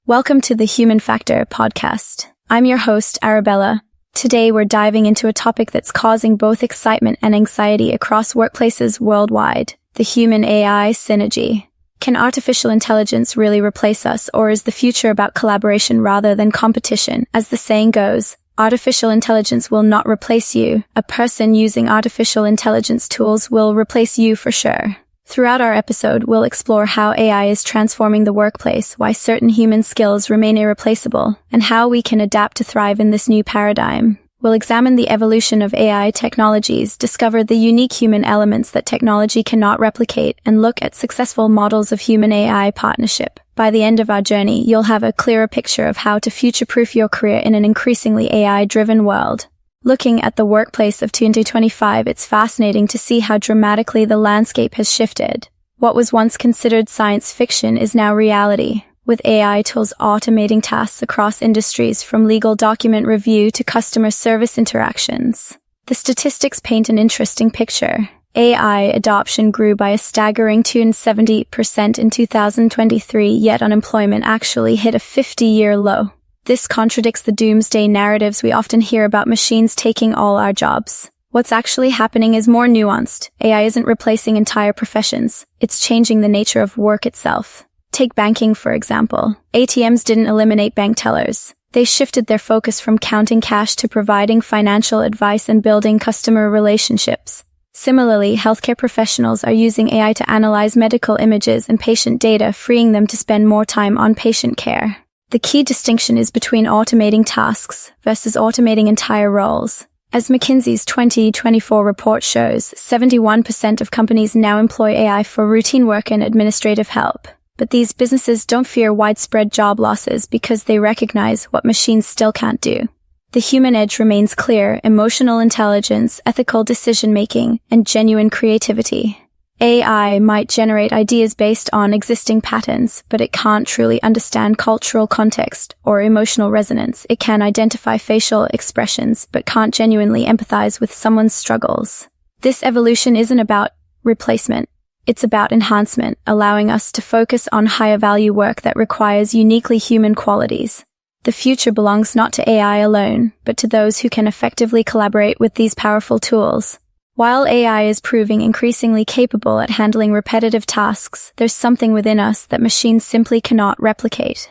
Welcome to the Human Factor podcast. I'm your host, Arabella. Today we're diving into a topic that's causing both excitement and anxiety across workplaces worldwide, the human-AI synergy. Can artificial intelligence really replace us, or is the future about collaboration rather than competition? As the saying goes, artificial intelligence will not replace you. A person using artificial intelligence tools will replace you for sure. Throughout our episode, we'll explore how AI is transforming the workplace, why certain human skills remain irreplaceable, and how we can adapt to thrive in this new paradigm. We'll examine the evolution of AI technologies, discover the unique human elements that technology cannot replicate, and look at successful models of human-AI partnership. By the end of our journey, you'll have a clearer picture of how to future-proof your career in an increasingly AI-driven world. Looking at the workplace of 2025, it's fascinating to see how dramatically the landscape has shifted. What was once considered science fiction is now reality, with AI tools automating tasks across industries from legal document review to customer service interactions. The statistics paint an interesting picture. AI adoption grew by a staggering 270% in 2023, yet unemployment actually hit a 50-year low. This contradicts the doomsday narratives we often hear about machines taking all our jobs. What's actually happening is more nuanced. AI isn't replacing entire professions. It's changing the nature of work itself. Take banking, for example. ATMs didn't eliminate bank tellers. They shifted their focus from counting cash to providing financial advice and building customer relationships. Similarly, healthcare professionals are using AI to analyze medical images and patient data, freeing them to spend more time on patient care. The key distinction is between automating tasks versus automating entire roles. As McKinsey's 2024 report shows, 71% of companies now employ AI for routine work and administrative help. But these businesses don't fear widespread job losses because they recognize what machines still can't do. The human edge remains clear: emotional intelligence, ethical decision-making, and genuine creativity. AI might generate ideas based on existing patterns, but it can't truly understand cultural context or emotional resonance. It can identify facial expressions, but can't genuinely empathize with someone's struggles. This evolution isn't about replacement. It's about enhancement, allowing us to focus on higher value work that requires uniquely human qualities. The future belongs not to AI alone, but to those who can effectively collaborate with these powerful tools. While AI is proving increasingly capable at handling repetitive tasks, there's something within us that machines simply cannot replicate.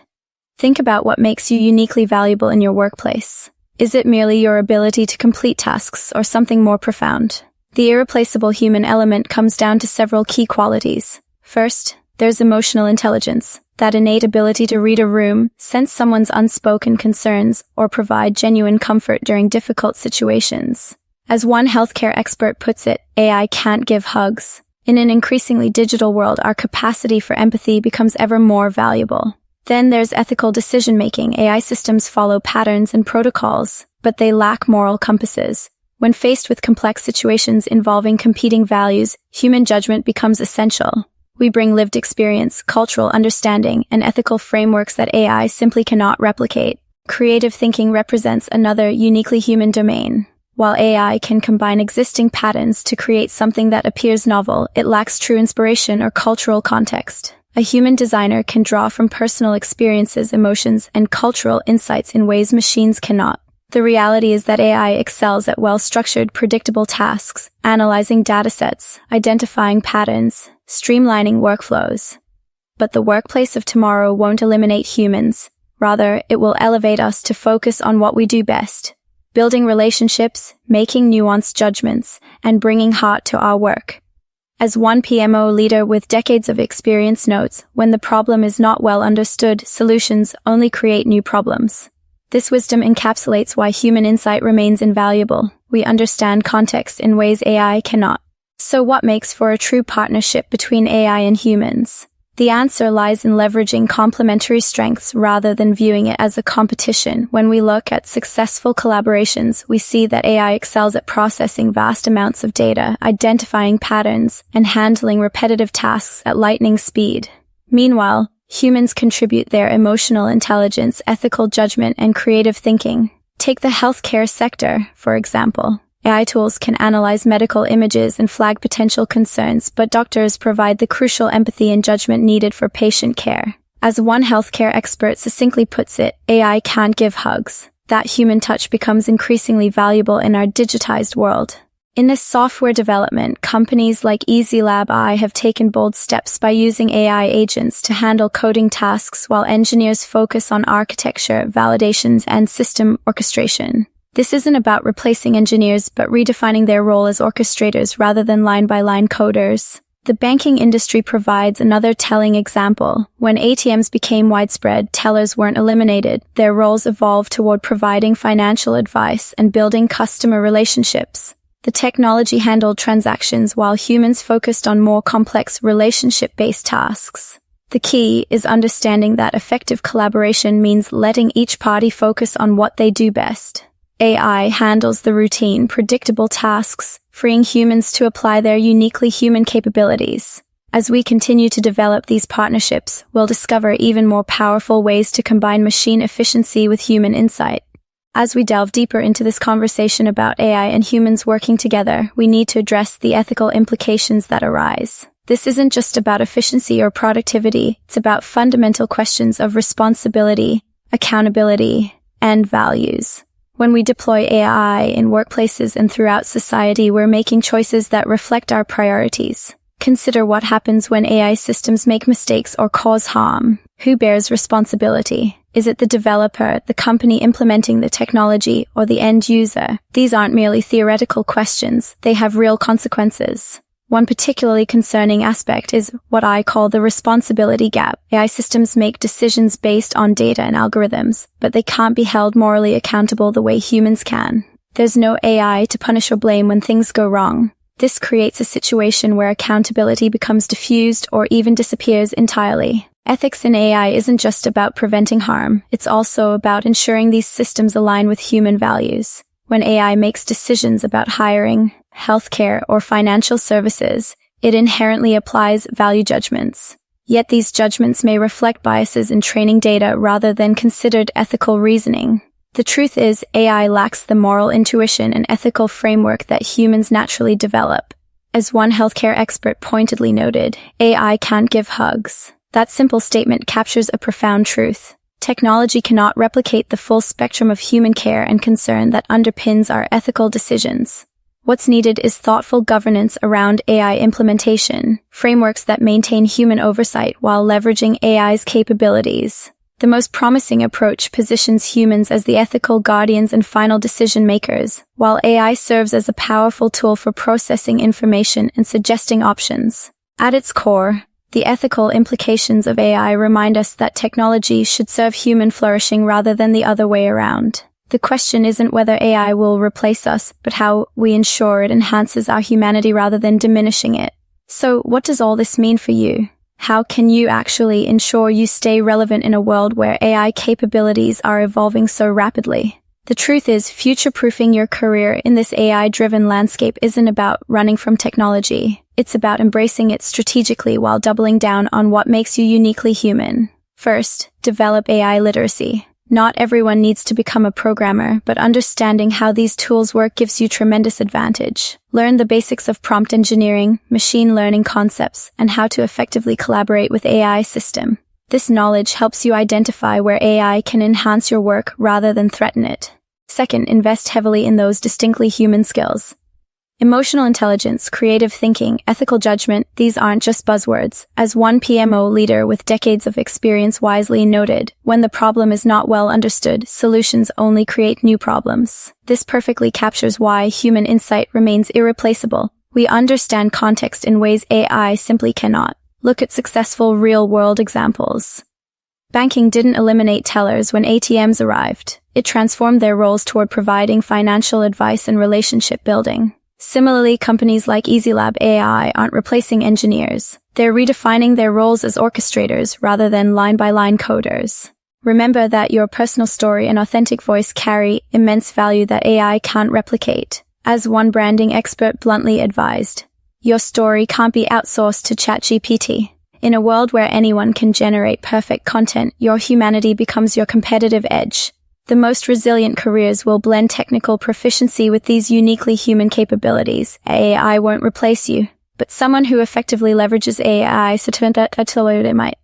Think about what makes you uniquely valuable in your workplace. Is it merely your ability to complete tasks, or something more profound? The irreplaceable human element comes down to several key qualities. First, there's emotional intelligence, that innate ability to read a room, sense someone's unspoken concerns, or provide genuine comfort during difficult situations. As one healthcare expert puts it, AI can't give hugs. In an increasingly digital world, our capacity for empathy becomes ever more valuable. Then there's ethical decision-making. AI systems follow patterns and protocols, but they lack moral compasses. When faced with complex situations involving competing values, human judgment becomes essential. We bring lived experience, cultural understanding, and ethical frameworks that AI simply cannot replicate. Creative thinking represents another uniquely human domain. While AI can combine existing patterns to create something that appears novel, it lacks true inspiration or cultural context. A human designer can draw from personal experiences, emotions, and cultural insights in ways machines cannot. The reality is that AI excels at well-structured, predictable tasks, analyzing datasets, identifying patterns, streamlining workflows. But the workplace of tomorrow won't eliminate humans. Rather, it will elevate us to focus on what we do best: building relationships, making nuanced judgments, and bringing heart to our work. As one PMO leader with decades of experience notes, when the problem is not well understood, solutions only create new problems. This wisdom encapsulates why human insight remains invaluable. We understand context in ways AI cannot. So what makes for a true partnership between AI and humans? The answer lies in leveraging complementary strengths rather than viewing it as a competition. When we look at successful collaborations, we see that AI excels at processing vast amounts of data, identifying patterns, and handling repetitive tasks at lightning speed. Meanwhile, humans contribute their emotional intelligence, ethical judgment, and creative thinking. Take the healthcare sector, for example. AI tools can analyze medical images and flag potential concerns, but doctors provide the crucial empathy and judgment needed for patient care. As one healthcare expert succinctly puts it, AI can't give hugs. That human touch becomes increasingly valuable in our digitized world. In this software development, companies like EasyLab have taken bold steps by using AI agents to handle coding tasks while engineers focus on architecture, validations, and system orchestration. This isn't about replacing engineers but redefining their role as orchestrators rather than line-by-line coders. The banking industry provides another telling example. When ATMs became widespread, tellers weren't eliminated. Their roles evolved toward providing financial advice and building customer relationships. The technology handled transactions while humans focused on more complex relationship-based tasks. The key is understanding that effective collaboration means letting each party focus on what they do best. AI handles the routine, predictable tasks, freeing humans to apply their uniquely human capabilities. As we continue to develop these partnerships, we'll discover even more powerful ways to combine machine efficiency with human insight. As we delve deeper into this conversation about AI and humans working together, we need to address the ethical implications that arise. This isn't just about efficiency or productivity, it's about fundamental questions of responsibility, accountability, and values. When we deploy AI in workplaces and throughout society, we're making choices that reflect our priorities. Consider what happens when AI systems make mistakes or cause harm. Who bears responsibility? Is it the developer, the company implementing the technology, or the end user? These aren't merely theoretical questions, they have real consequences. One particularly concerning aspect is what I call the responsibility gap. AI systems make decisions based on data and algorithms, but they can't be held morally accountable the way humans can. There's no AI to punish or blame when things go wrong. This creates a situation where accountability becomes diffused or even disappears entirely. Ethics in AI isn't just about preventing harm, it's also about ensuring these systems align with human values. When AI makes decisions about hiring, healthcare, or financial services, it inherently applies value judgments. Yet these judgments may reflect biases in training data rather than considered ethical reasoning. The truth is, AI lacks the moral intuition and ethical framework that humans naturally develop. As one healthcare expert pointedly noted, AI can't give hugs. That simple statement captures a profound truth. Technology cannot replicate the full spectrum of human care and concern that underpins our ethical decisions. What's needed is thoughtful governance around AI implementation, frameworks that maintain human oversight while leveraging AI's capabilities. The most promising approach positions humans as the ethical guardians and final decision makers, while AI serves as a powerful tool for processing information and suggesting options. At its core, the ethical implications of AI remind us that technology should serve human flourishing rather than the other way around. The question isn't whether AI will replace us, but how we ensure it enhances our humanity rather than diminishing it. So, what does all this mean for you? How can you actually ensure you stay relevant in a world where AI capabilities are evolving so rapidly? The truth is, future-proofing your career in this AI-driven landscape isn't about running from technology. It's about embracing it strategically while doubling down on what makes you uniquely human. First, develop AI literacy. Not everyone needs to become a programmer, but understanding how these tools work gives you tremendous advantage. Learn the basics of prompt engineering, machine learning concepts, and how to effectively collaborate with AI system. This knowledge helps you identify where AI can enhance your work rather than threaten it. Second, invest heavily in those distinctly human skills. Emotional intelligence, creative thinking, ethical judgment, these aren't just buzzwords. As one PMO leader with decades of experience wisely noted, when the problem is not well understood, solutions only create new problems. This perfectly captures why human insight remains irreplaceable. We understand context in ways AI simply cannot. Look at successful real-world examples. Banking didn't eliminate tellers when ATMs arrived. It transformed their roles toward providing financial advice and relationship building. Similarly, companies like EasyLab aren't replacing engineers. They're redefining their roles as orchestrators rather than line-by-line coders. Remember that your personal story and authentic voice carry immense value that AI can't replicate. As one branding expert bluntly advised, your story can't be outsourced to ChatGPT. In a world where anyone can generate perfect content, your humanity becomes your competitive edge. The most resilient careers will blend technical proficiency with these uniquely human capabilities. AI won't replace you, but someone who effectively leverages AI might.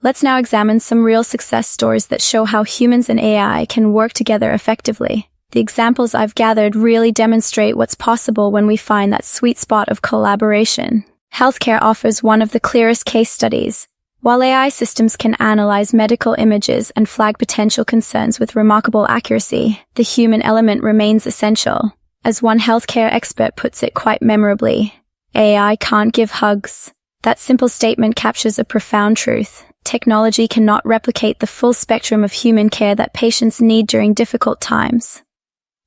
Let's now examine some real success stories that show how humans and AI can work together effectively. The examples I've gathered really demonstrate what's possible when we find that sweet spot of collaboration. Healthcare offers one of the clearest case studies. While AI systems can analyze medical images and flag potential concerns with remarkable accuracy, the human element remains essential. As one healthcare expert puts it quite memorably, AI can't give hugs. That simple statement captures a profound truth. Technology cannot replicate the full spectrum of human care that patients need during difficult times.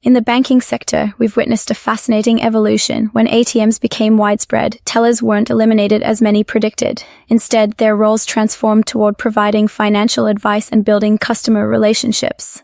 In the banking sector, we've witnessed a fascinating evolution. When ATMs became widespread, tellers weren't eliminated as many predicted. Instead, their roles transformed toward providing financial advice and building customer relationships.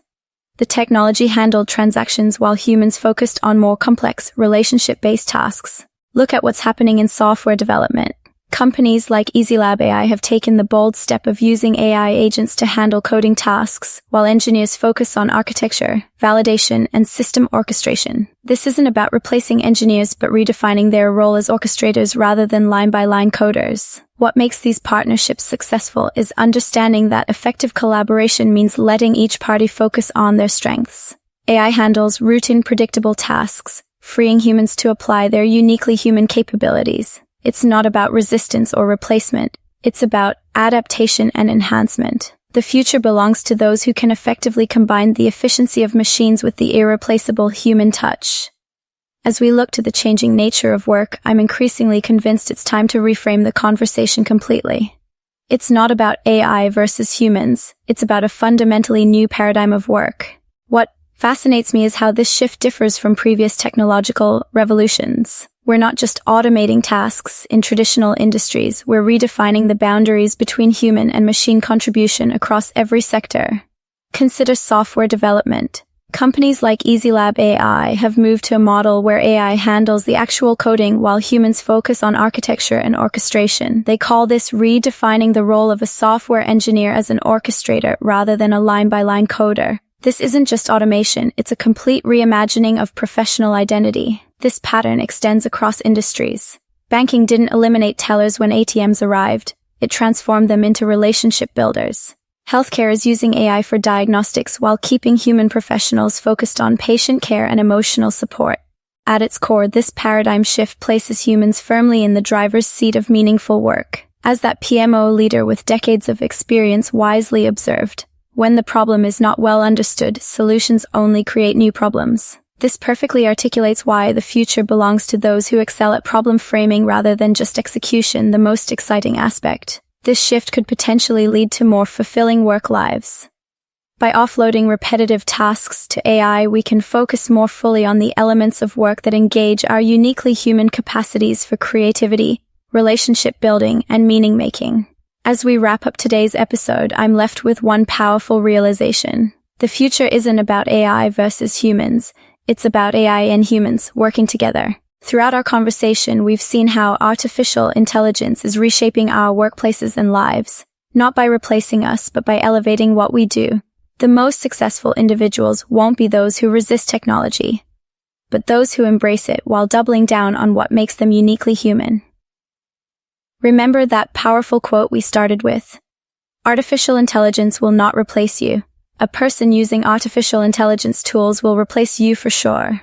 The technology handled transactions while humans focused on more complex, relationship-based tasks. Look at what's happening in software development. Companies like EasyLab AI have taken the bold step of using AI agents to handle coding tasks, while engineers focus on architecture, validation, and system orchestration. This isn't about replacing engineers but redefining their role as orchestrators rather than line-by-line coders. What makes these partnerships successful is understanding that effective collaboration means letting each party focus on their strengths. AI handles routine, predictable tasks, freeing humans to apply their uniquely human capabilities. It's not about resistance or replacement. It's about adaptation and enhancement. The future belongs to those who can effectively combine the efficiency of machines with the irreplaceable human touch. As we look to the changing nature of work, I'm increasingly convinced it's time to reframe the conversation completely. It's not about AI versus humans. It's about a fundamentally new paradigm of work. What fascinates me is how this shift differs from previous technological revolutions. We're not just automating tasks in traditional industries, we're redefining the boundaries between human and machine contribution across every sector. Consider software development. Companies like EasyLab AI have moved to a model where AI handles the actual coding while humans focus on architecture and orchestration. They call this redefining the role of a software engineer as an orchestrator rather than a line-by-line coder. This isn't just automation, it's a complete reimagining of professional identity. This pattern extends across industries. Banking didn't eliminate tellers when ATMs arrived. It transformed them into relationship builders. Healthcare is using AI for diagnostics while keeping human professionals focused on patient care and emotional support. At its core, this paradigm shift places humans firmly in the driver's seat of meaningful work. As that PMO leader with decades of experience wisely observed, when the problem is not well understood, solutions only create new problems. This perfectly articulates why the future belongs to those who excel at problem framing rather than just execution, the most exciting aspect. This shift could potentially lead to more fulfilling work lives. By offloading repetitive tasks to AI, we can focus more fully on the elements of work that engage our uniquely human capacities for creativity, relationship building, and meaning making. As we wrap up today's episode, I'm left with one powerful realization. The future isn't about AI versus humans. It's about AI and humans working together. Throughout our conversation, we've seen how artificial intelligence is reshaping our workplaces and lives, not by replacing us, but by elevating what we do. The most successful individuals won't be those who resist technology, but those who embrace it while doubling down on what makes them uniquely human. Remember that powerful quote we started with. Artificial intelligence will not replace you. A person using artificial intelligence tools will replace you for sure.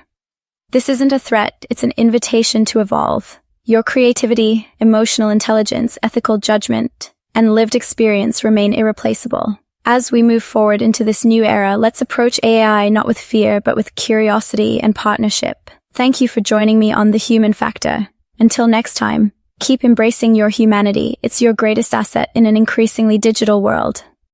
This isn't a threat, it's an invitation to evolve. Your creativity, emotional intelligence, ethical judgment, and lived experience remain irreplaceable. As we move forward into this new era, let's approach AI not with fear, but with curiosity and partnership. Thank you for joining me on The Human Factor. Until next time, keep embracing your humanity. It's your greatest asset in an increasingly digital world.